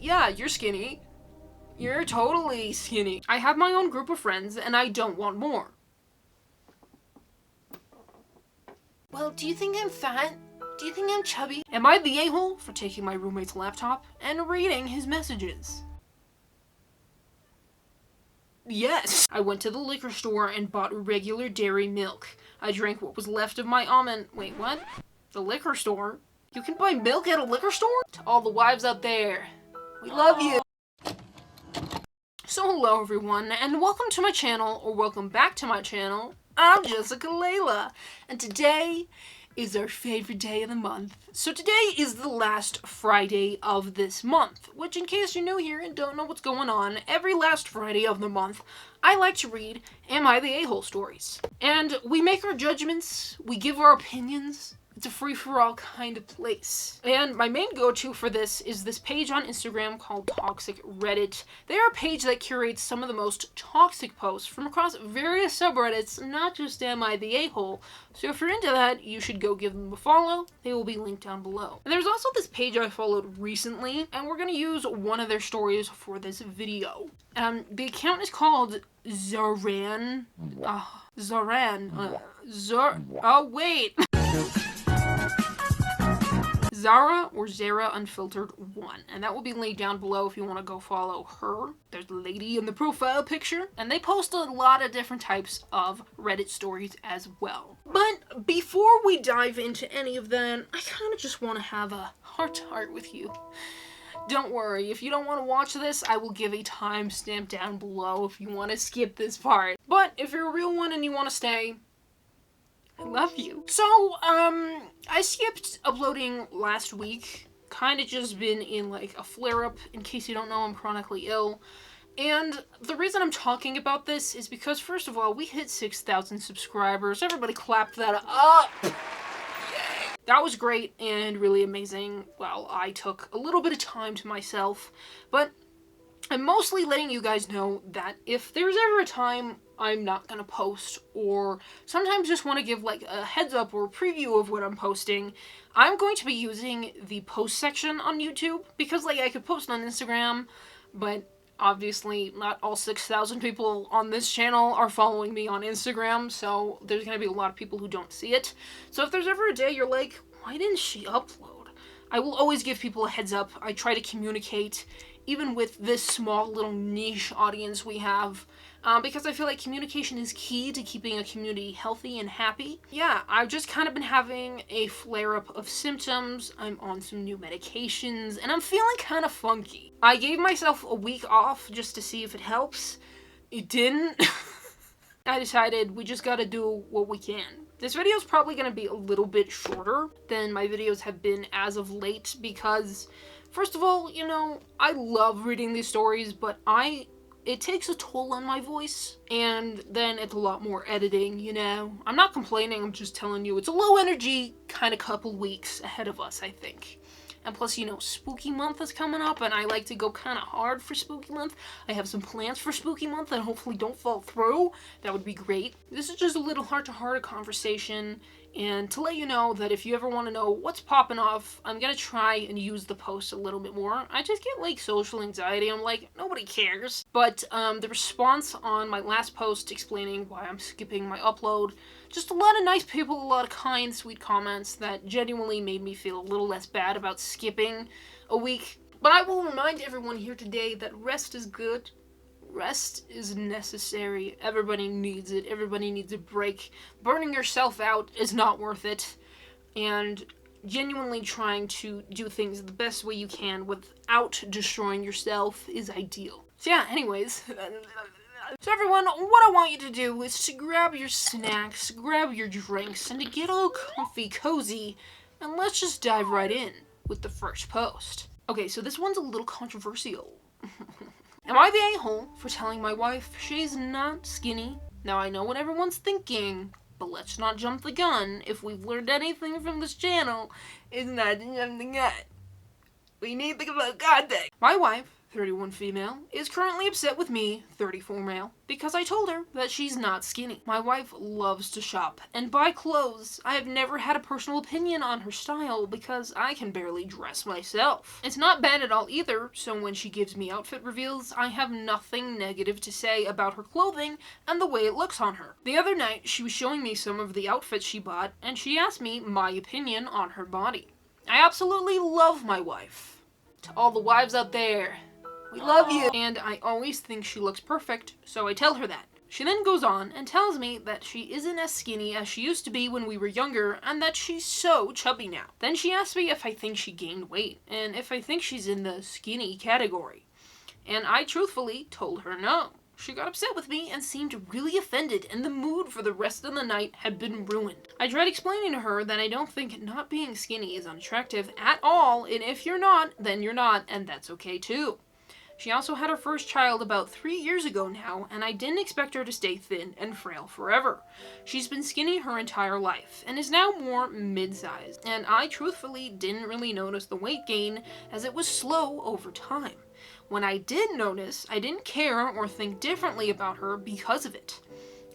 Yeah, you're skinny. You're totally skinny. I have my own group of friends, and I don't want more. Well, do you think I'm fat? Do you think I'm chubby? Am I the a-hole for taking my roommate's laptop and reading his messages? Yes. I went to the liquor store and bought regular dairy milk. I drank what was left of my almond. Wait, what? The liquor store? You can buy milk at a liquor store? To all the wives out there, we love you. So hello everyone, and welcome to my channel, or welcome back to my channel. I'm Jessica Layla, and today is our favorite day of the month. So today is the last Friday of this month, which, in case you're new here and don't know what's going on, every last Friday of the month, I like to read Am I the A-hole stories. And we make our judgments, we give our opinions. It's a free-for-all kind of place. And my main go-to for this is this page on Instagram called Toxic Reddit. They are a page that curates some of the most toxic posts from across various subreddits, not just Am I the A-hole. So if you're into that, you should go give them a follow. They will be linked down below. And there's also this page I followed recently, and we're gonna use one of their stories for this video. The account is called Zoran. Oh wait. Zara or Zara Unfiltered 1, and that will be linked down below if you want to go follow her. There's the lady in the profile picture, and they post a lot of different types of Reddit stories as well. But before we dive into any of that, I kind of just want to have a heart-to-heart with you. Don't worry, if you don't want to watch this, I will give a timestamp down below if you want to skip this part. But if you're a real one and you want to stay, I love you. So, I skipped uploading last week. Kinda just been in, like, a flare-up. In case you don't know, I'm chronically ill. And the reason I'm talking about this is because, first of all, we hit 6,000 subscribers. Everybody clapped that up! Yay. That was great and really amazing. Well, I took a little bit of time to myself, but I'm mostly letting you guys know that if there's ever a time I'm not gonna post, or sometimes just want to give like a heads up or a preview of what I'm posting, I'm going to be using the post section on YouTube, because like I could post on Instagram, but obviously not all 6,000 people on this channel are following me on Instagram, so there's gonna be a lot of people who don't see it. So if there's ever a day you're like, why didn't she upload? I will always give people a heads up. I try to communicate, even with this small little niche audience we have, because I feel like communication is key to keeping a community healthy and happy. Yeah, I've just kind of been having a flare-up of symptoms, I'm on some new medications, and I'm feeling kind of funky. I gave myself a week off just to see if it helps. It didn't. I decided we just gotta do what we can. This video is probably gonna be a little bit shorter than my videos have been as of late, because first of all, you know, I love reading these stories, but it takes a toll on my voice, and then it's a lot more editing, you know? I'm not complaining, I'm just telling you it's a low energy kind of couple weeks ahead of us, I think. And plus, you know, spooky month is coming up, and I like to go kind of hard for spooky month. I have some plans for spooky month that hopefully don't fall through. That would be great. This is just a little heart-to-heart conversation, and to let you know that if you ever want to know what's popping off, I'm gonna try and use the post a little bit more. I just get, like, social anxiety. I'm like, nobody cares. But the response on my last post explaining why I'm skipping my upload, just a lot of nice people, a lot of kind, sweet comments that genuinely made me feel a little less bad about skipping a week. But I will remind everyone here today that rest is good. Rest is necessary. Everybody needs it. Everybody needs a break. Burning yourself out is not worth it. And genuinely trying to do things the best way you can without destroying yourself is ideal. So yeah, anyways. So everyone, what I want you to do is to grab your snacks, grab your drinks, and to get all comfy, cozy, and let's just dive right in with the first post. Okay, so this one's a little controversial. Am I the a-hole for telling my wife she's not skinny? Now I know what everyone's thinking, but let's not jump the gun. If we've learned anything from this channel, it's not to jump the gun. We need to give a context. My wife 31 female, is currently upset with me, 34 male, because I told her that she's not skinny. My wife loves to shop and buy clothes. I have never had a personal opinion on her style because I can barely dress myself. It's not bad at all either, so when she gives me outfit reveals, I have nothing negative to say about her clothing and the way it looks on her. The other night, she was showing me some of the outfits she bought, and she asked me my opinion on her body. I absolutely love my wife. To all the wives out there, we love you! And I always think she looks perfect, so I tell her that. She then goes on and tells me that she isn't as skinny as she used to be when we were younger, and that she's so chubby now. Then she asks me if I think she gained weight, and if I think she's in the skinny category. And I truthfully told her no. She got upset with me and seemed really offended, and the mood for the rest of the night had been ruined. I tried explaining to her that I don't think not being skinny is unattractive at all, and if you're not, then you're not, and that's okay too. She also had her first child about 3 years ago now, and I didn't expect her to stay thin and frail forever. She's been skinny her entire life, and is now more mid-sized, and I truthfully didn't really notice the weight gain as it was slow over time. When I did notice, I didn't care or think differently about her because of it.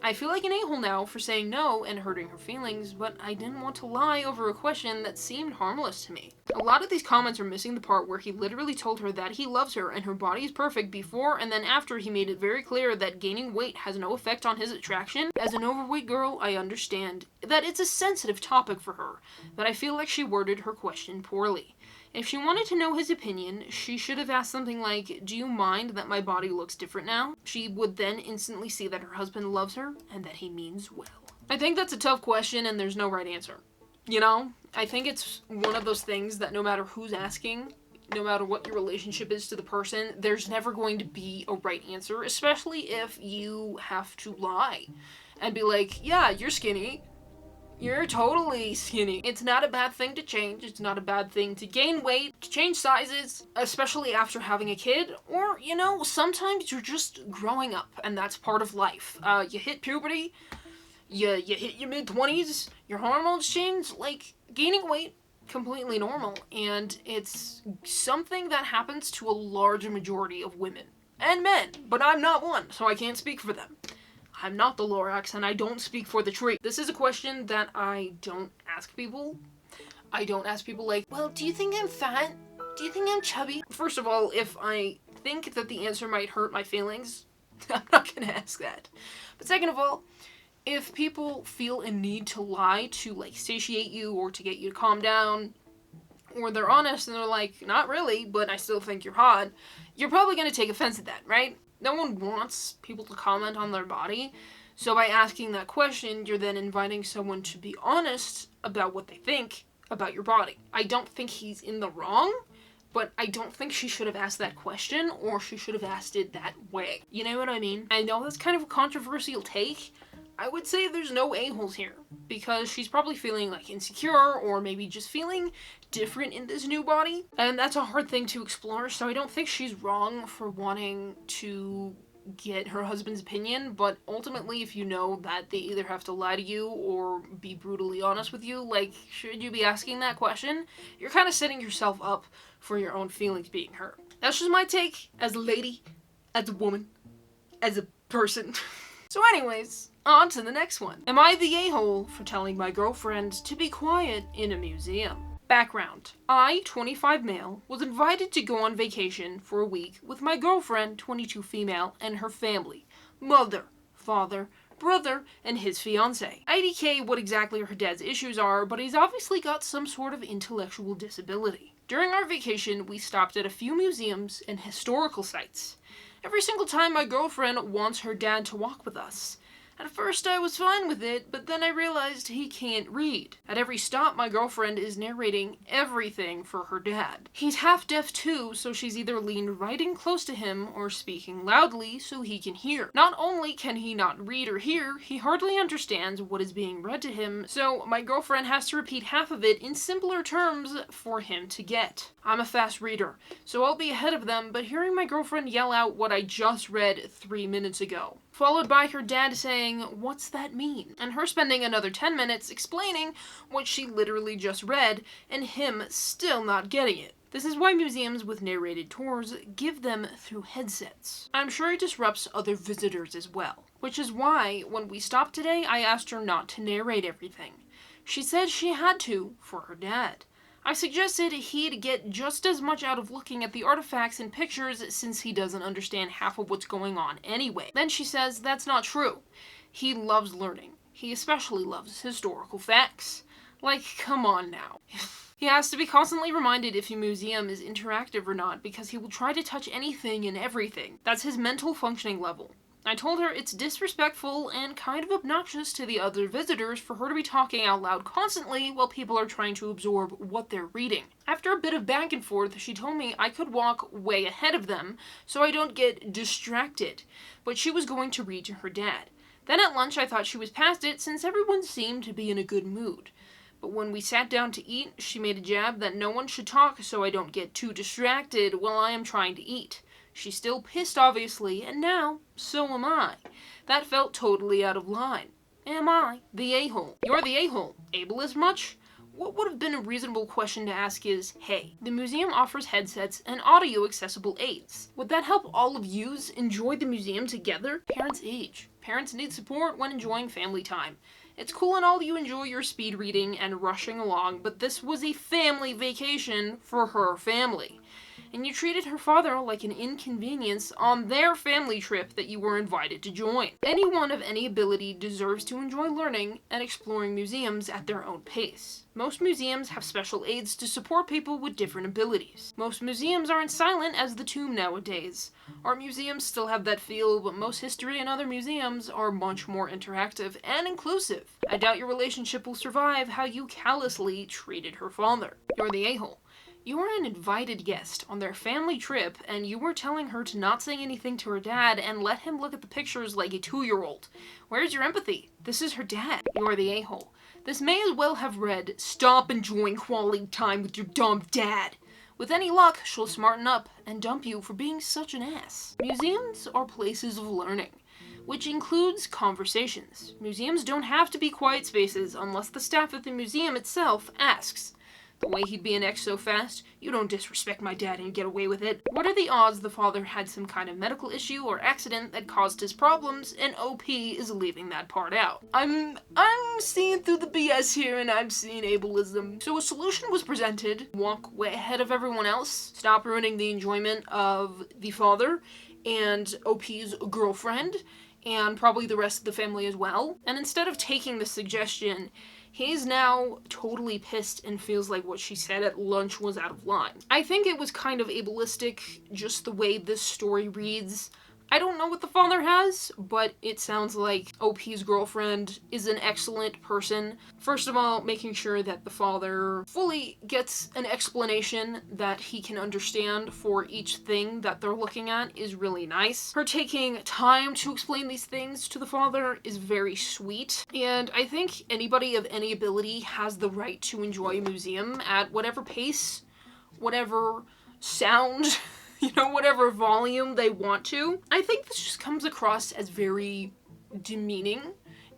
I feel like an a-hole now for saying no and hurting her feelings, but I didn't want to lie over a question that seemed harmless to me. A lot of these comments are missing the part where he literally told her that he loves her and her body is perfect before and then after he made it very clear that gaining weight has no effect on his attraction. As an overweight girl, I understand that it's a sensitive topic for her, but I feel like she worded her question poorly. If she wanted to know his opinion, she should have asked something like, "Do you mind that my body looks different now?" She would then instantly see that her husband loves her and that he means well. I think that's a tough question and there's no right answer. You know? I think it's one of those things that no matter who's asking, no matter what your relationship is to the person, there's never going to be a right answer, especially if you have to lie and be like, "Yeah, you're skinny. You're totally skinny." It's not a bad thing to change. It's not a bad thing to gain weight, to change sizes, especially after having a kid. Or, you know, sometimes you're just growing up, and that's part of life. You hit puberty, you hit your mid-20s, your hormones change. Like, gaining weight, completely normal. And it's something that happens to a large majority of women. And men. But I'm not one, so I can't speak for them. I'm not the Lorax, and I don't speak for the tree. This is a question that I don't ask people. I don't ask people like, "Well, do you think I'm fat? Do you think I'm chubby?" First of all, if I think that the answer might hurt my feelings, I'm not gonna ask that. But second of all, if people feel a need to lie to, like, satiate you or to get you to calm down, or they're honest and they're like, "Not really, but I still think you're hot," you're probably gonna take offense at that, right? No one wants people to comment on their body, so by asking that question, you're then inviting someone to be honest about what they think about your body. I don't think he's in the wrong, but I don't think she should have asked that question, or she should have asked it that way. You know what I mean? I know that's kind of a controversial take. I would say there's no a-holes here, because she's probably feeling like insecure, or maybe just feeling different in this new body, and that's a hard thing to explore, so I don't think she's wrong for wanting to get her husband's opinion, but ultimately if you know that they either have to lie to you or be brutally honest with you, like, should you be asking that question? You're kind of setting yourself up for your own feelings being hurt. That's just my take, as a lady, as a woman, as a person. So anyways, on to the next one. Am I the a-hole for telling my girlfriend to be quiet in a museum? Background. I, 25 male, was invited to go on vacation for a week with my girlfriend, 22 female, and her family. Mother, father, brother, and his fiancé. IDK what exactly her dad's issues are, but he's obviously got some sort of intellectual disability. During our vacation, we stopped at a few museums and historical sites. Every single time my girlfriend wants her dad to walk with us. At first I was fine with it, but then I realized he can't read. At every stop, my girlfriend is narrating everything for her dad. He's half deaf too, so she's either leaned right in close to him or speaking loudly so he can hear. Not only can he not read or hear, he hardly understands what is being read to him, so my girlfriend has to repeat half of it in simpler terms for him to get. I'm a fast reader, so I'll be ahead of them, but hearing my girlfriend yell out what I just read 3 minutes ago, followed by her dad saying, "What's that mean?" and her spending another 10 minutes explaining what she literally just read, and him still not getting it. This is why museums with narrated tours give them through headsets. I'm sure it disrupts other visitors as well, which is why when we stopped today, I asked her not to narrate everything. She said she had to for her dad. I suggested he'd get just as much out of looking at the artifacts and pictures since he doesn't understand half of what's going on anyway. Then she says that's not true. He loves learning. He especially loves historical facts. Like, come on now. He has to be constantly reminded if a museum is interactive or not because he will try to touch anything and everything. That's his mental functioning level. I told her it's disrespectful and kind of obnoxious to the other visitors for her to be talking out loud constantly while people are trying to absorb what they're reading. After a bit of back and forth, she told me I could walk way ahead of them so I don't get distracted, but she was going to read to her dad. Then at lunch I thought she was past it since everyone seemed to be in a good mood. But when we sat down to eat, she made a jab that no one should talk so I don't get too distracted while I am trying to eat. She's still pissed, obviously, and now, so am I. That felt totally out of line. Am I the a-hole? You're the a-hole. Ableist much? What would have been a reasonable question to ask is, hey, the museum offers headsets and audio-accessible aids. Would that help all of yous enjoy the museum together? Parents age. Parents need support when enjoying family time. It's cool and all you enjoy your speed reading and rushing along, but this was a family vacation for her family. And you treated her father like an inconvenience on their family trip that you were invited to join. Anyone of any ability deserves to enjoy learning and exploring museums at their own pace. Most museums have special aids to support people with different abilities. Most museums aren't silent as the tomb nowadays. Our museums still have that feel, but most history and other museums are much more interactive and inclusive. I doubt your relationship will survive how you callously treated her father. You're the a-hole. You were an invited guest on their family trip, and you were telling her to not say anything to her dad and let him look at the pictures like a 2-year-old. Where's your empathy? This is her dad. You're the a-hole. This may as well have read, "Stop enjoying quality time with your dumb dad." With any luck, she'll smarten up and dump you for being such an ass. Museums are places of learning, which includes conversations. Museums don't have to be quiet spaces unless the staff at the museum itself asks. The way he'd be an ex so fast, you don't disrespect my dad and get away with it. What are the odds the father had some kind of medical issue or accident that caused his problems and OP is leaving that part out? I'm seeing through the BS here and I'm seeing ableism. So a solution was presented. Walk way ahead of everyone else. Stop ruining the enjoyment of the father and OP's girlfriend and probably the rest of the family as well. And instead of taking the suggestion, he's now totally pissed and feels like what she said at lunch was out of line. I think it was kind of ableistic, just the way this story reads. I don't know what the father has, but it sounds like OP's girlfriend is an excellent person. First of all, making sure that the father fully gets an explanation that he can understand for each thing that they're looking at is really nice. Her taking time to explain these things to the father is very sweet. And I think anybody of any ability has the right to enjoy a museum at whatever pace, whatever sound, whatever volume they want to. I think this just comes across as very demeaning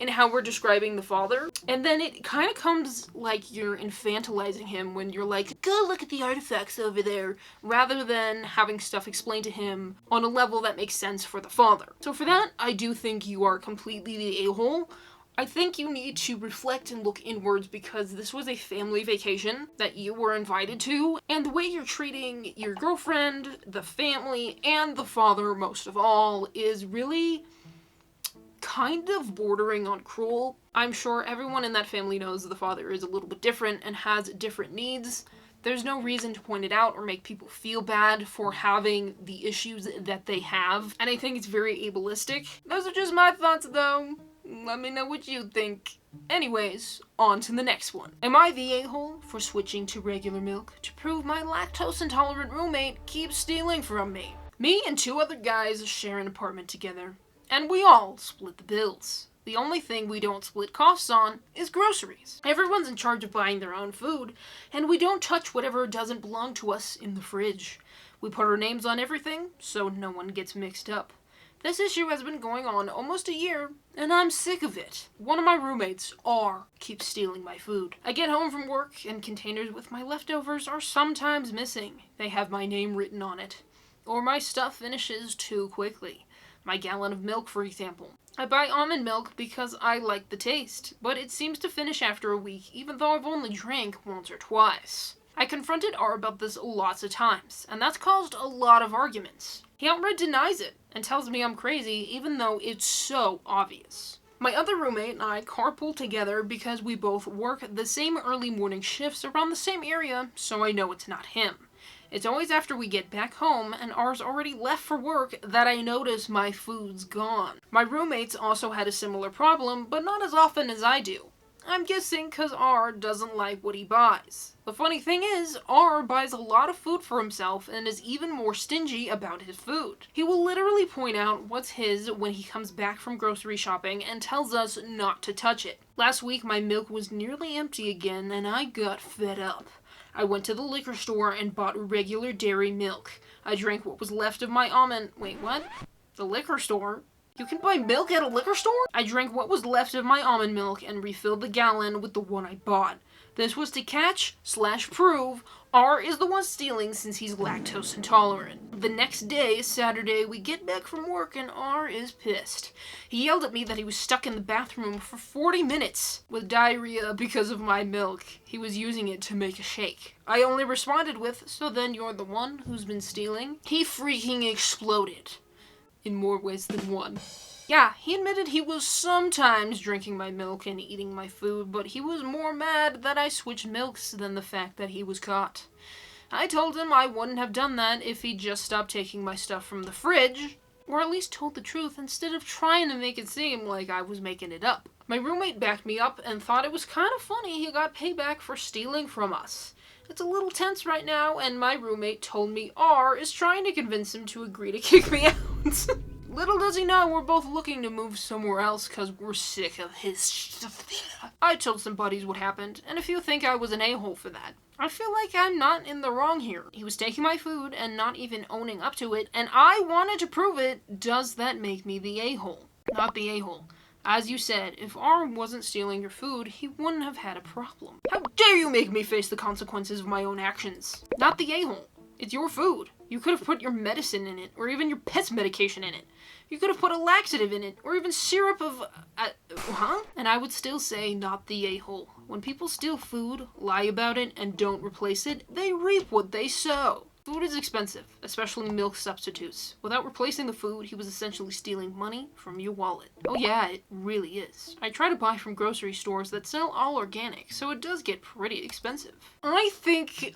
in how we're describing the father. And then it kind of comes like you're infantilizing him when you're like, go look at the artifacts over there, rather than having stuff explained to him on a level that makes sense for the father. So for that, I do think you are completely the a-hole. I think you need to reflect and look inwards because this was a family vacation that you were invited to, and the way you're treating your girlfriend, the family, and the father most of all is really kind of bordering on cruel. I'm sure everyone in that family knows the father is a little bit different and has different needs. There's no reason to point it out or make people feel bad for having the issues that they have, and I think it's very ableistic. Those are just my thoughts though. Let me know what you think. Anyways, on to the next one. Am I the a-hole for switching to regular milk to prove my lactose intolerant roommate keeps stealing from me? Me and 2 other guys share an apartment together, and we all split the bills. The only thing we don't split costs on is groceries. Everyone's in charge of buying their own food, and we don't touch whatever doesn't belong to us in the fridge. We put our names on everything, so no one gets mixed up. This issue has been going on almost a year, and I'm sick of it. One of my roommates, R, keeps stealing my food. I get home from work, and containers with my leftovers are sometimes missing. They have my name written on it. Or my stuff finishes too quickly. My gallon of milk, for example. I buy almond milk because I like the taste, but it seems to finish after a week, even though I've only drank once or twice. I confronted R about this lots of times, and that's caused a lot of arguments. He outright denies it, and tells me I'm crazy, even though it's so obvious. My other roommate and I carpool together because we both work the same early morning shifts around the same area, so I know it's not him. It's always after we get back home and R's already left for work that I notice my food's gone. My roommates also had a similar problem, but not as often as I do. I'm guessing because R doesn't like what he buys. The funny thing is, R buys a lot of food for himself and is even more stingy about his food. He will literally point out what's his when he comes back from grocery shopping and tells us not to touch it. Last week my milk was nearly empty again and I got fed up. I went to the liquor store and bought regular dairy milk. I drank what was left of my almond... Wait, what? The liquor store? You can buy milk at a liquor store? I drank what was left of my almond milk and refilled the gallon with the one I bought. This was to catch/prove R is the one stealing since he's lactose intolerant. The next day, Saturday, we get back from work and R is pissed. He yelled at me that he was stuck in the bathroom for 40 minutes with diarrhea because of my milk. He was using it to make a shake. I only responded with, "So then you're the one who's been stealing?" He freaking exploded. In more ways than one. Yeah, he admitted he was sometimes drinking my milk and eating my food, but he was more mad that I switched milks than the fact that he was caught. I told him I wouldn't have done that if he'd just stopped taking my stuff from the fridge, or at least told the truth instead of trying to make it seem like I was making it up. My roommate backed me up and thought it was kind of funny he got payback for stealing from us. It's a little tense right now, and my roommate told me R is trying to convince him to agree to kick me out. Little does he know we're both looking to move somewhere else because we're sick of his stuff. I told some buddies what happened, and if you think I was an a-hole for that, I feel like I'm not in the wrong here. He was taking my food and not even owning up to it, and I wanted to prove it. Does that make me the a-hole? Not the a-hole. As you said, if R wasn't stealing your food, he wouldn't have had a problem. How dare you make me face the consequences of my own actions? Not the a-hole. It's your food. You could have put your medicine in it, or even your pet's medication in it. You could have put a laxative in it, or even syrup of... And I would still say not the a-hole. When people steal food, lie about it, and don't replace it, they reap what they sow. Food is expensive, especially milk substitutes. Without replacing the food, he was essentially stealing money from your wallet. Oh yeah, it really is. I try to buy from grocery stores that sell all organic, so it does get pretty expensive. I think,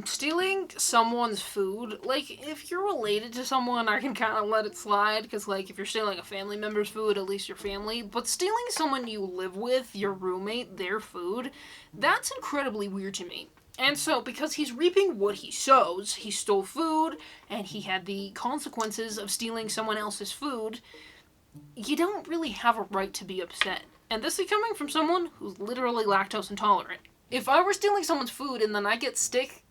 stealing someone's food, like, if you're related to someone, I can kind of let it slide, because, like, if you're stealing a family member's food, at least your family, but stealing someone you live with, your roommate, their food, that's incredibly weird to me. And so, because he's reaping what he sows, he stole food, and he had the consequences of stealing someone else's food, you don't really have a right to be upset. And this is coming from someone who's literally lactose intolerant. If I were stealing someone's food and then I get sick...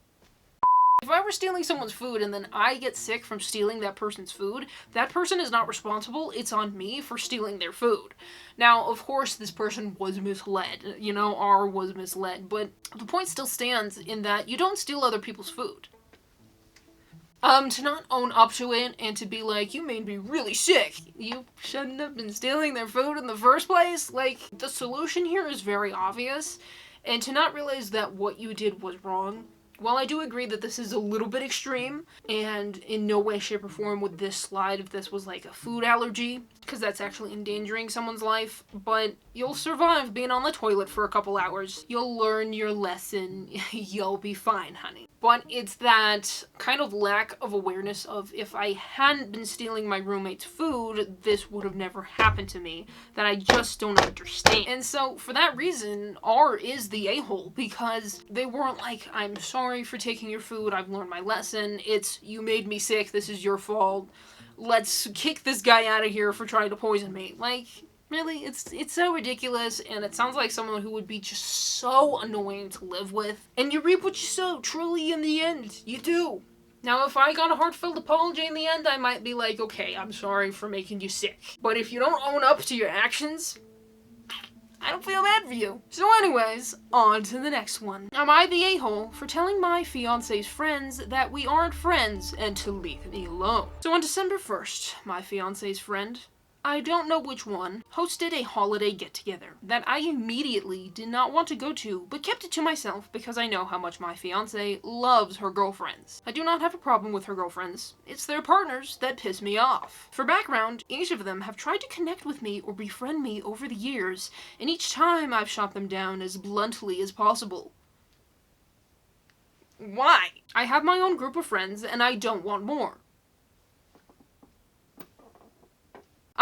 If I were stealing someone's food and then I get sick from stealing that person's food, that person is not responsible. It's on me for stealing their food. Now, of course, this person was misled. You know, R was misled. But the point still stands in that you don't steal other people's food. To not own up to it and to be like, you made me really sick. You shouldn't have been stealing their food in the first place. Like, the solution here is very obvious. And to not realize that what you did was wrong. While I do agree that this is a little bit extreme, and in no way, shape, or form would this slide if this was like a food allergy, because that's actually endangering someone's life, but you'll survive being on the toilet for a couple hours. You'll learn your lesson. You'll be fine, honey. But it's that kind of lack of awareness of if I hadn't been stealing my roommate's food, this would have never happened to me, that I just don't understand. And so, for that reason, R is the a-hole, because they weren't like, I'm sorry for taking your food, I've learned my lesson, it's, you made me sick, this is your fault, let's kick this guy out of here for trying to poison me. Like, really, it's so ridiculous, and it sounds like someone who would be just so annoying to live with. And you reap what you sow, truly, in the end. You do. Now, if I got a heartfelt apology in the end, I might be like, okay, I'm sorry for making you sick. But if you don't own up to your actions, I don't feel bad for you. So anyways, on to the next one. Am I the a-hole for telling my fiancé's friends that we aren't friends and to leave me alone? So on December 1st, my fiancé's friend, I don't know which one, hosted a holiday get-together that I immediately did not want to go to, but kept it to myself because I know how much my fiancé loves her girlfriends. I do not have a problem with her girlfriends. It's their partners that piss me off. For background, each of them have tried to connect with me or befriend me over the years, and each time I've shot them down as bluntly as possible. Why? I have my own group of friends, and I don't want more.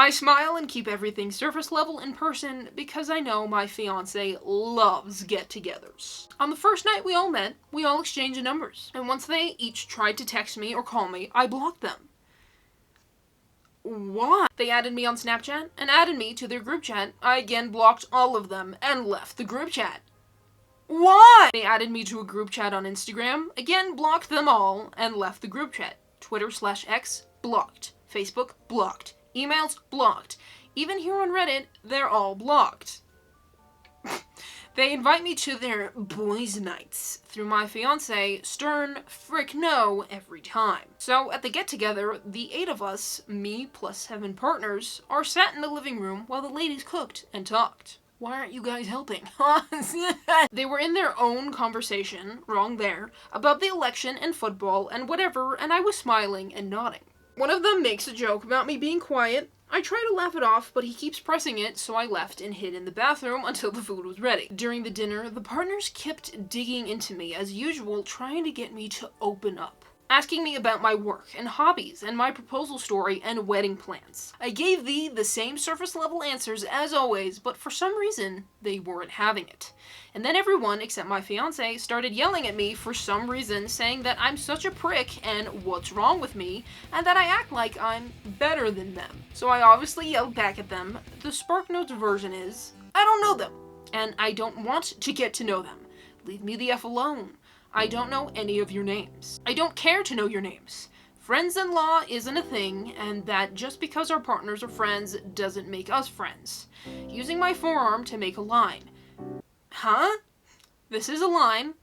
I smile and keep everything surface level in person because I know my fiancé loves get-togethers. On the first night we all met, we all exchanged numbers, and once they each tried to text me or call me, I blocked them. Why? They added me on Snapchat and added me to their group chat. I again blocked all of them and left the group chat. Why? They added me to a group chat on Instagram, again blocked them all and left the group chat. Twitter/X, blocked. Facebook, blocked. Emails, blocked. Even here on Reddit, they're all blocked. They invite me to their boys' nights through my fiancé, stern frick no every time. So at the get-together, the 8 of us, me plus 7 partners, are sat in the living room while the ladies cooked and talked. Why aren't you guys helping? They were in their own conversation, wrong there, about the election and football and whatever, and I was smiling and nodding. One of them makes a joke about me being quiet. I try to laugh it off, but he keeps pressing it, so I left and hid in the bathroom until the food was ready. During the dinner, the partners kept digging into me as usual, trying to get me to open up. Asking me about my work and hobbies and my proposal story and wedding plans. I gave the same surface level answers as always, but for some reason, they weren't having it. And then everyone except my fiancé started yelling at me for some reason, saying that I'm such a prick and what's wrong with me, and that I act like I'm better than them. So I obviously yelled back at them. The SparkNotes version is, I don't know them, and I don't want to get to know them. Leave me the F alone. I don't know any of your names. I don't care to know your names. Friends-in-law isn't a thing, and that just because our partners are friends doesn't make us friends. Using my forearm to make a line. Huh? This is a line.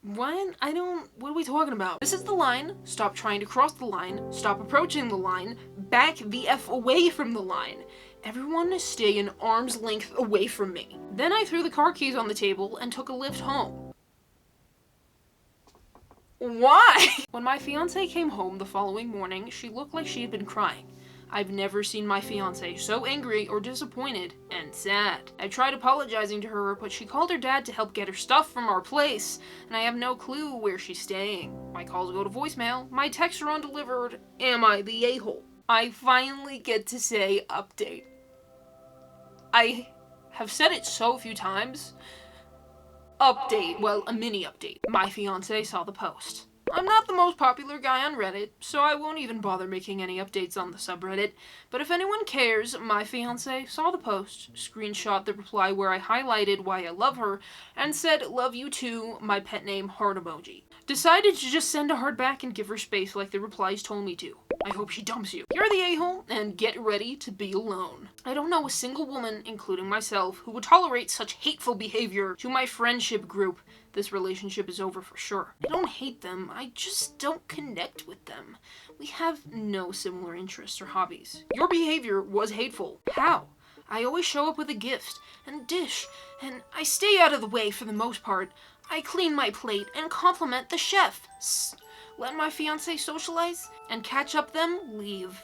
What are we talking about? This is the line. Stop trying to cross the line. Stop approaching the line. Back the F away from the line. Everyone stay an arm's length away from me. Then I threw the car keys on the table and took a lift home. Why? When my fiancé came home the following morning, she looked like she had been crying. I've never seen my fiancé so angry or disappointed and sad. I tried apologizing to her, but she called her dad to help get her stuff from our place, and I have no clue where she's staying. My calls go to voicemail, my texts are undelivered. Am I the a-hole? I finally get to say update. I have said it so few times. Update. Well, a mini update. My fiancé saw the post. I'm not the most popular guy on Reddit, so I won't even bother making any updates on the subreddit, but if anyone cares, my fiancé saw the post, screenshot the reply where I highlighted why I love her, and said, love you too, my pet name heart emoji. Decided to just send a heart back and give her space like the replies told me to. I hope she dumps you. You're the a-hole, and get ready to be alone. I don't know a single woman, including myself, who would tolerate such hateful behavior to my friendship group. This relationship is over for sure. I don't hate them, I just don't connect with them. We have no similar interests or hobbies. Your behavior was hateful. How? I always show up with a gift and dish, and I stay out of the way for the most part. I clean my plate and compliment the chef. Let my fiancé socialize and catch up them, leave.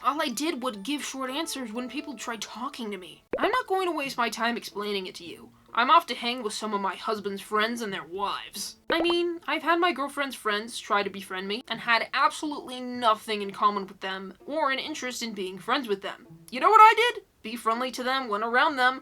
All I did was give short answers when people tried talking to me. I'm not going to waste my time explaining it to you. I'm off to hang with some of my husband's friends and their wives. I mean, I've had my girlfriend's friends try to befriend me and had absolutely nothing in common with them or an interest in being friends with them. You know what I did? be friendly to them when around them,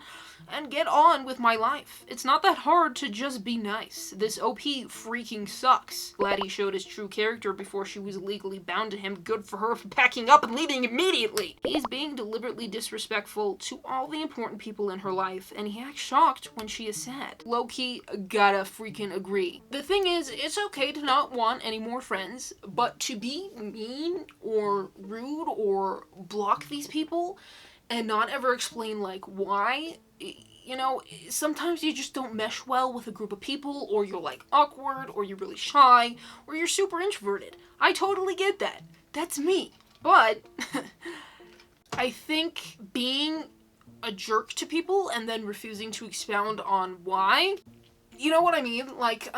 and get on with my life. It's not that hard to just be nice. This OP freaking sucks. Glad he showed his true character before she was legally bound to him. Good for her for packing up and leaving immediately. He's being deliberately disrespectful to all the important people in her life, and he acts shocked when she is sad. Low-key, gotta freaking agree. The thing is, it's okay to not want any more friends, but to be mean or rude or block these people and not ever explain, like, why, you know, sometimes you just don't mesh well with a group of people, or you're, like, awkward, or you're really shy, or you're super introverted. I totally get that. That's me. But I think being a jerk to people and then refusing to expound on why, you know what I mean? Like,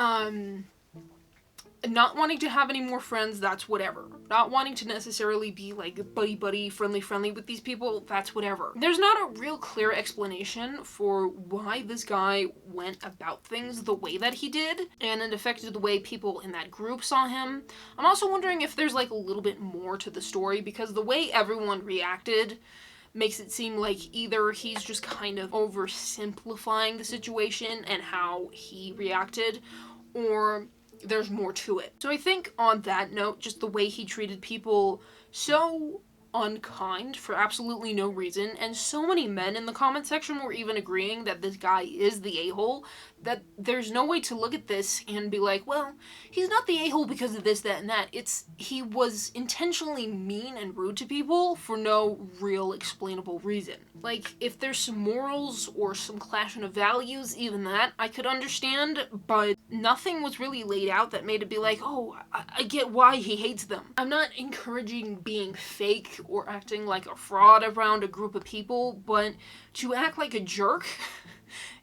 not wanting to have any more friends, that's whatever. Not wanting to necessarily be like buddy-buddy, friendly with these people, that's whatever. There's not a real clear explanation for why this guy went about things the way that he did, and it affected the way people in that group saw him. I'm also wondering if there's like a little bit more to the story, because the way everyone reacted makes it seem like either he's just kind of oversimplifying the situation and how he reacted, or there's more to it. So I think on that note, just the way he treated people so unkind for absolutely no reason, and so many men in the comment section were even agreeing that this guy is the a-hole, that there's no way to look at this and be like, well, he's not the a-hole because of this, that, and that. He was intentionally mean and rude to people for no real explainable reason. Like, if there's some morals or some clashing of values, even that I could understand, but nothing was really laid out that made it be like, oh, I get why he hates them. I'm not encouraging being fake or acting like a fraud around a group of people, but to act like a jerk,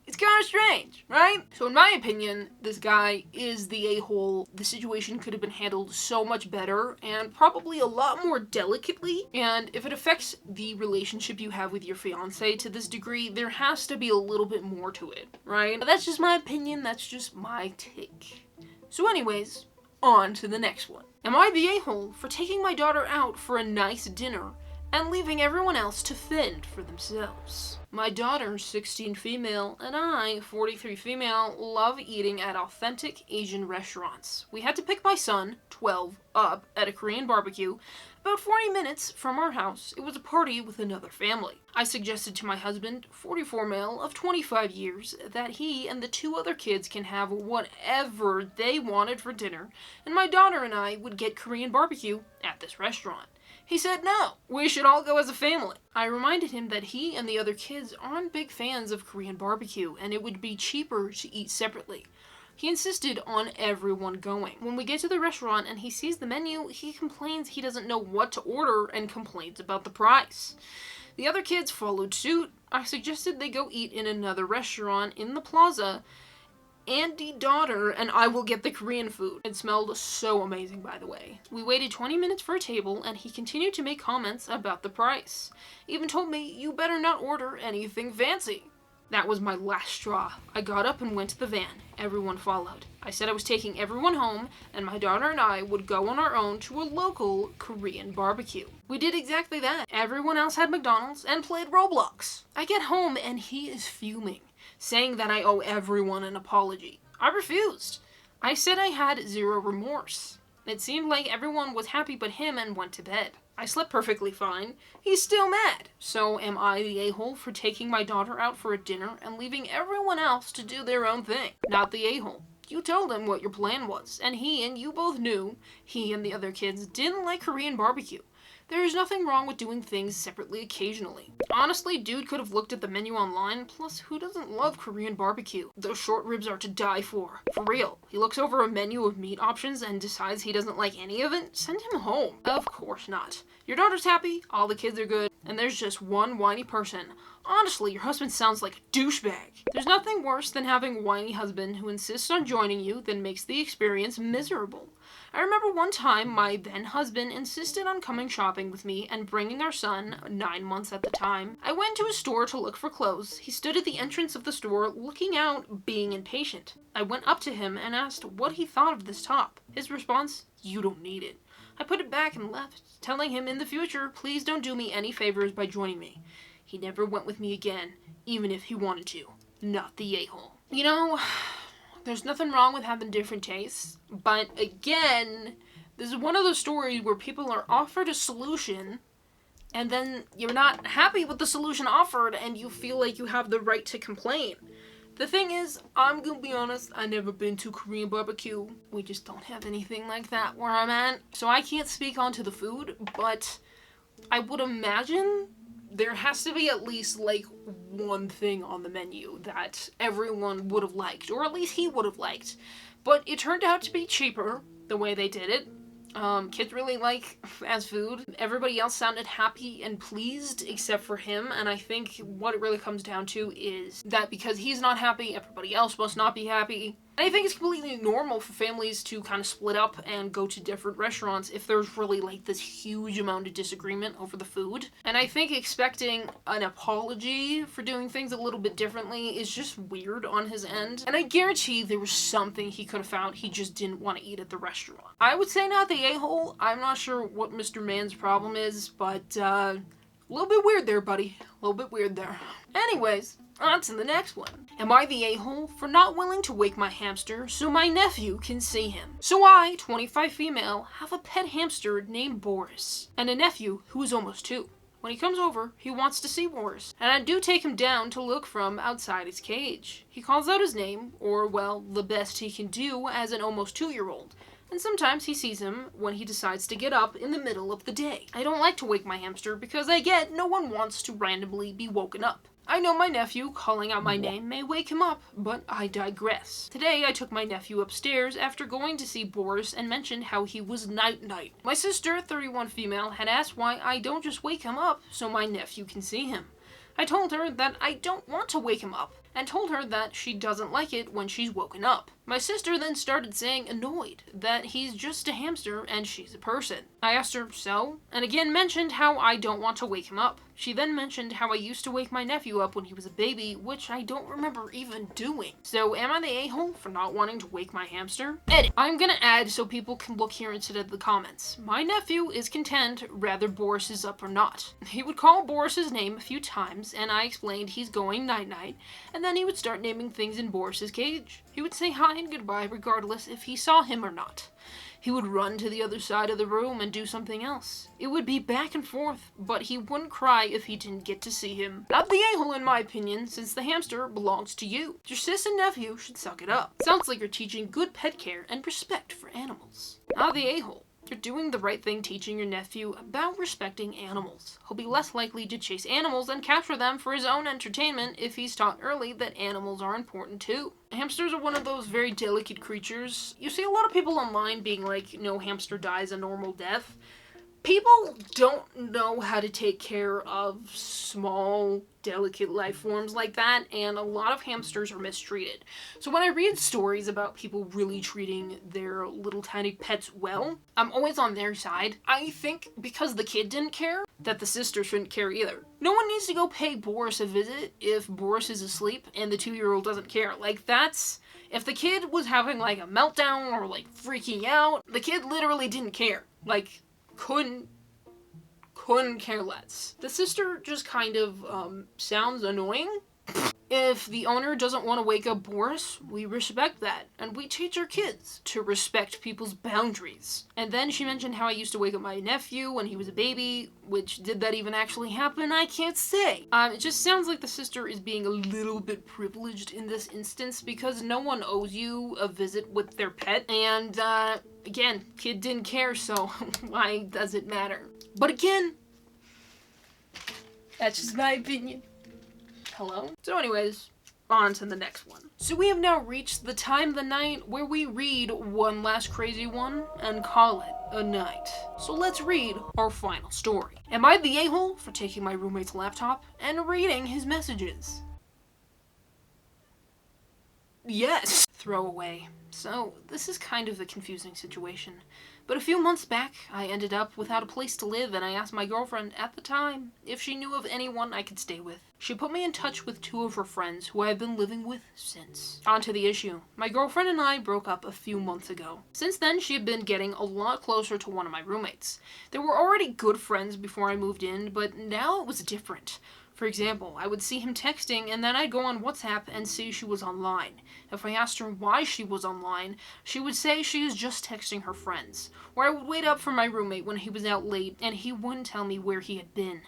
it's kind of strange, right? So in my opinion, this guy is the a-hole. The situation could have been handled so much better and probably a lot more delicately. And if it affects the relationship you have with your fiancé to this degree, there has to be a little bit more to it, right? But that's just my opinion. That's just my take. So anyways, on to the next one. Am I the a-hole for taking my daughter out for a nice dinner and leaving everyone else to fend for themselves? My daughter, 16 female, and I, 43 female, love eating at authentic Asian restaurants. We had to pick my son, 12, up at a Korean barbecue about 40 minutes from our house. It was a party with another family. I suggested to my husband, 44 male of 25 years, that he and the 2 other kids can have whatever they wanted for dinner, and my daughter and I would get Korean barbecue at this restaurant. He said no, we should all go as a family. I reminded him that he and the other kids aren't big fans of Korean barbecue, and it would be cheaper to eat separately. He insisted on everyone going. When we get to the restaurant and he sees the menu, he complains he doesn't know what to order and complains about the price. The other kids followed suit. I suggested they go eat in another restaurant in the plaza, and the daughter and I will get the Korean food. It smelled so amazing, by the way. We waited 20 minutes for a table, and he continued to make comments about the price. Even told me, you better not order anything fancy. That was my last straw. I got up and went to the van. Everyone followed. I said I was taking everyone home, and my daughter and I would go on our own to a local Korean barbecue. We did exactly that. Everyone else had McDonald's and played Roblox. I get home and he is fuming, saying that I owe everyone an apology. I refused. I said I had zero remorse. It seemed like everyone was happy but him and went to bed. I slept perfectly fine. He's still mad. So am I the a-hole for taking my daughter out for a dinner and leaving everyone else to do their own thing? Not the a-hole. You told him what your plan was, and he and you both knew he and the other kids didn't like Korean barbecue. There is nothing wrong with doing things separately occasionally. Honestly, dude could have looked at the menu online, plus who doesn't love Korean barbecue? Those short ribs are to die for. For real. He looks over a menu of meat options and decides he doesn't like any of it? Send him home. Of course not. Your daughter's happy, all the kids are good, and there's just one whiny person. Honestly, your husband sounds like a douchebag. There's nothing worse than having a whiny husband who insists on joining you than makes the experience miserable. I remember one time my then husband insisted on coming shopping with me and bringing our son, 9 months at the time. I went to a store to look for clothes. He stood at the entrance of the store looking out, being impatient. I went up to him and asked what he thought of this top. His response, "You don't need it." I put it back and left, telling him in the future, please don't do me any favors by joining me. He never went with me again, even if he wanted to. Not the a-hole. You know, there's nothing wrong with having different tastes, but again, this is one of those stories where people are offered a solution, and then you're not happy with the solution offered, and you feel like you have the right to complain. The thing is, I'm gonna be honest, I never been to Korean barbecue. We just don't have anything like that where I'm at. So I can't speak onto the food, but I would imagine there has to be at least like one thing on the menu that everyone would have liked, or at least he would have liked. But it turned out to be cheaper the way they did it. Kids really like fast food. Everybody else sounded happy and pleased except for him, and I think what it really comes down to is that because he's not happy, everybody else must not be happy. And I think it's completely normal for families to kind of split up and go to different restaurants if there's really like this huge amount of disagreement over the food. And I think expecting an apology for doing things a little bit differently is just weird on his end. And I guarantee there was something he could have found he just didn't want to eat at the restaurant. I would say not the a-hole. I'm not sure what Mr. Man's problem is, but a little bit weird there, buddy. A little bit weird there. Anyways, on to the next one. Am I the a-hole for not willing to wake my hamster so my nephew can see him? So I, 25 female, have a pet hamster named Boris, and a nephew who is almost 2. When he comes over, he wants to see Boris, and I do take him down to look from outside his cage. He calls out his name, or well, the best he can do as an almost 2-year-old. And sometimes he sees him when he decides to get up in the middle of the day. I don't like to wake my hamster because I get no one wants to randomly be woken up. I know my nephew calling out my name may wake him up, but I digress. Today I took my nephew upstairs after going to see Boris and mentioned how he was night-night. My sister, 31 female, had asked why I don't just wake him up so my nephew can see him. I told her that I don't want to wake him up, and told her that she doesn't like it when she's woken up. My sister then started saying, annoyed, that he's just a hamster and she's a person. I asked her, so? And again mentioned how I don't want to wake him up. She then mentioned how I used to wake my nephew up when he was a baby, which I don't remember even doing. So am I the a-hole for not wanting to wake my hamster? Edit. I'm gonna add so people can look here instead of the comments. My nephew is content whether Boris is up or not. He would call Boris's name a few times, and I explained he's going night-night, and then he would start naming things in Boris's cage. He would say hi and goodbye regardless if he saw him or not. He would run to the other side of the room and do something else. It would be back and forth, but he wouldn't cry if he didn't get to see him. Not the a-hole in my opinion, since the hamster belongs to you. Your sis and nephew should suck it up. Sounds like you're teaching good pet care and respect for animals. Not the a-hole. You're doing the right thing teaching your nephew about respecting animals. He'll be less likely to chase animals and capture them for his own entertainment if he's taught early that animals are important too. Hamsters are one of those very delicate creatures. You see a lot of people online being like, no hamster dies a normal death. People don't know how to take care of small, delicate life forms like that, and a lot of hamsters are mistreated. So when I read stories about people really treating their little tiny pets well, I'm always on their side. I think because the kid didn't care, that the sister shouldn't care either. No one needs to go pay Boris a visit if Boris is asleep and the 2-year-old doesn't care. Like, that's... If the kid was having, like, a meltdown or, like, freaking out, the kid literally didn't care. Like... couldn't care less. The sister just kind of sounds annoying. If the owner doesn't want to wake up Boris, we respect that, and we teach our kids to respect people's boundaries. And then she mentioned how I used to wake up my nephew when he was a baby, which did that even actually happen? I can't say. It just sounds like the sister is being a little bit privileged in this instance because no one owes you a visit with their pet, and again, kid didn't care, so why does it matter? But again, that's just my opinion. Hello? So anyways, on to the next one. So we have now reached the time of the night where we read one last crazy one and call it a night. So let's read our final story. Am I the a-hole for taking my roommate's laptop and reading his messages? Yes! Throwaway. So this is kind of a confusing situation. But a few months back, I ended up without a place to live, and I asked my girlfriend at the time if she knew of anyone I could stay with. She put me in touch with 2 of her friends who I have been living with since. On to the issue. My girlfriend and I broke up a few months ago. Since then, she had been getting a lot closer to one of my roommates. They were already good friends before I moved in, but now it was different. For example, I would see him texting and then I'd go on WhatsApp and see she was online. If I asked her why she was online, she would say she is just texting her friends. Or I would wait up for my roommate when he was out late and he wouldn't tell me where he had been.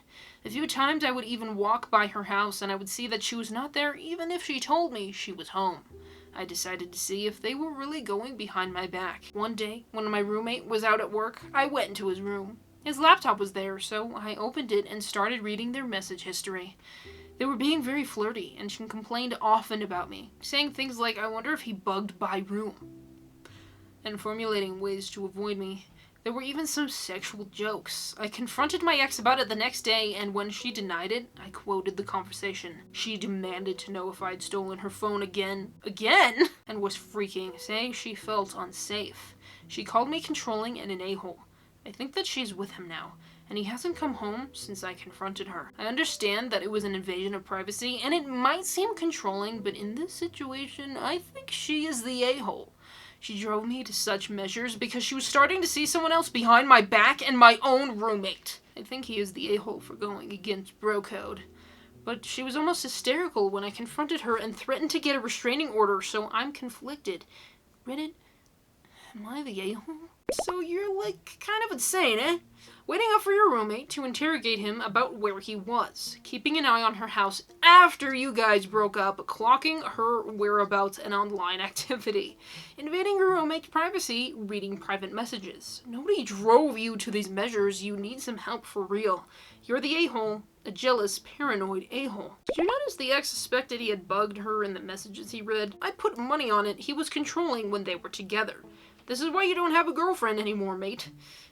A few times I would even walk by her house and I would see that she was not there even if she told me she was home. I decided to see if they were really going behind my back. One day, when my roommate was out at work, I went into his room. His laptop was there, so I opened it and started reading their message history. They were being very flirty, and she complained often about me, saying things like, I wonder if he bugged by room, and formulating ways to avoid me. There were even some sexual jokes. I confronted my ex about it the next day, and when she denied it, I quoted the conversation. She demanded to know if I'd stolen her phone again, and was freaking, saying she felt unsafe. She called me controlling and an a-hole. I think that she's with him now, and he hasn't come home since I confronted her. I understand that it was an invasion of privacy, and it might seem controlling, but in this situation, I think she is the a-hole. She drove me to such measures because she was starting to see someone else behind my back and my own roommate. I think he is the a-hole for going against bro code. But she was almost hysterical when I confronted her and threatened to get a restraining order, so I'm conflicted. Reddit, am I the a-hole? So you're, like, kind of insane, eh? Waiting up for your roommate to interrogate him about where he was, keeping an eye on her house after you guys broke up, clocking her whereabouts and online activity, invading your roommate's privacy, reading private messages. Nobody drove you to these measures. You need some help for real. You're the a-hole, a jealous, paranoid a-hole. Did you notice the ex suspected he had bugged her in the messages he read? I put money on it. He was controlling when they were together. This is why you don't have a girlfriend anymore, mate.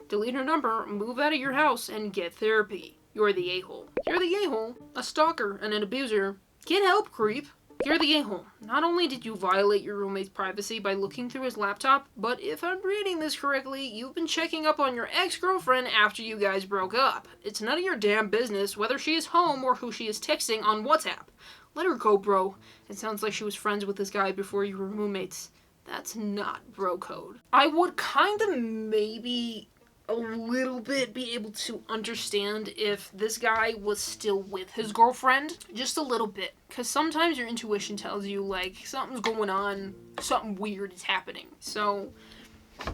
Delete her number, move out of your house, and get therapy. You're the a-hole. You're the a-hole, a stalker, and an abuser. Get help, creep. You're the a-hole. Not only did you violate your roommate's privacy by looking through his laptop, but if I'm reading this correctly, you've been checking up on your ex-girlfriend after you guys broke up. It's none of your damn business whether she is home or who she is texting on WhatsApp. Let her go, bro. It sounds like she was friends with this guy before you were roommates. That's not bro code. I would kind of maybe a little bit be able to understand if this guy was still with his girlfriend. Just a little bit. Because sometimes your intuition tells you, like, something's going on, something weird is happening. So,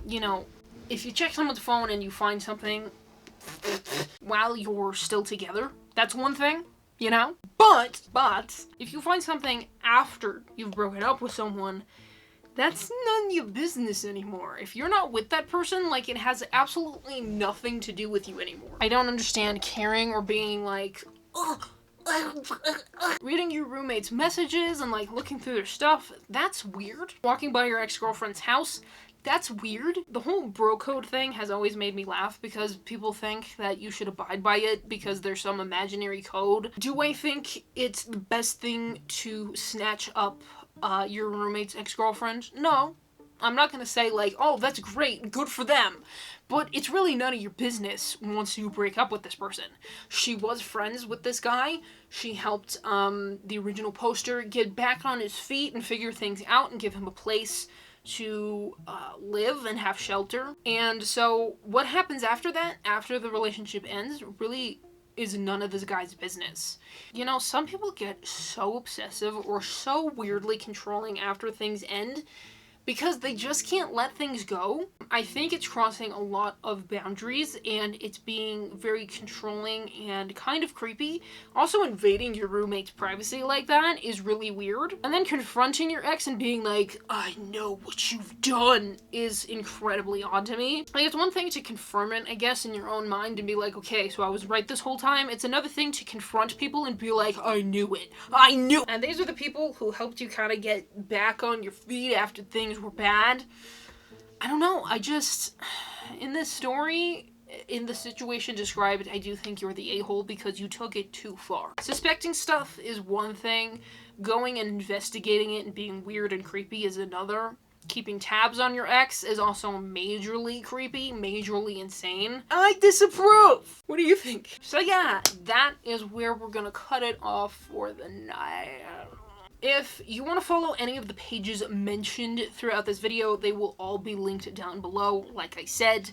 you know, if you check someone's phone and you find something while you're still together, that's one thing, you know? But, if you find something after you've broken up with someone, that's none of your business anymore. If you're not with that person, like, it has absolutely nothing to do with you anymore. I don't understand caring or being like, reading your roommate's messages and, like, looking through their stuff. That's weird. Walking by your ex-girlfriend's house. That's weird. The whole bro code thing has always made me laugh because people think that you should abide by it because there's some imaginary code. Do I think it's the best thing to snatch up your roommate's ex-girlfriend? No. I'm not gonna say, like, oh, that's great, good for them. But it's really none of your business once you break up with this person. She was friends with this guy. She helped the original poster get back on his feet and figure things out and give him a place to live and have shelter. And so what happens after that, after the relationship ends, really is none of this guy's business. You know, some people get so obsessive or so weirdly controlling after things end because they just can't let things go. I think it's crossing a lot of boundaries and it's being very controlling and kind of creepy. Also, invading your roommate's privacy like that is really weird. And then confronting your ex and being like, I know what you've done, is incredibly odd to me. Like, it's one thing to confirm it, I guess, in your own mind and be like, okay, so I was right this whole time. It's another thing to confront people and be like, I knew it. I knew it. And these are the people who helped you kind of get back on your feet after things were bad. I don't know, in this story, in the situation described, I do think you're the a-hole because you took it too far. Suspecting stuff is one thing, going and investigating it and being weird and creepy is another. Keeping tabs on your ex is also majorly creepy, majorly insane. I disapprove! What do you think? So yeah, that is where we're gonna cut it off for the night. If you want to follow any of the pages mentioned throughout this video, they will all be linked down below, like I said.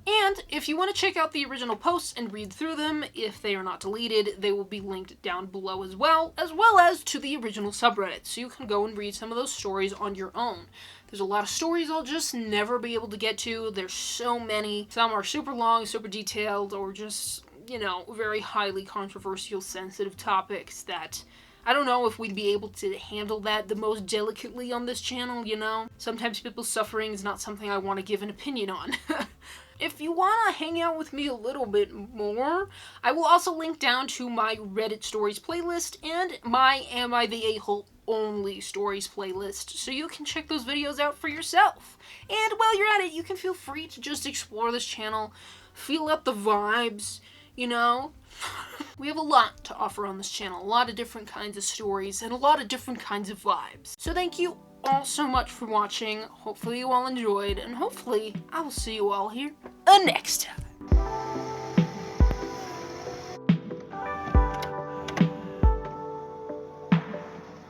And if you want to check out the original posts and read through them, if they are not deleted, they will be linked down below as well as to the original subreddit, so you can go and read some of those stories on your own. There's a lot of stories I'll just never be able to get to. There's so many. Some are super long, super detailed, or just, you know, very highly controversial, sensitive topics that I don't know if we'd be able to handle that the most delicately on this channel, you know? Sometimes people's suffering is not something I want to give an opinion on. If you want to hang out with me a little bit more, I will also link down to my Reddit Stories playlist and my Am I the A-Hole Only Stories playlist, so you can check those videos out for yourself. And while you're at it, you can feel free to just explore this channel, feel out the vibes, you know? We have a lot to offer on this channel, a lot of different kinds of stories, and a lot of different kinds of vibes. So thank you all so much for watching. Hopefully you all enjoyed, and hopefully I will see you all here next time.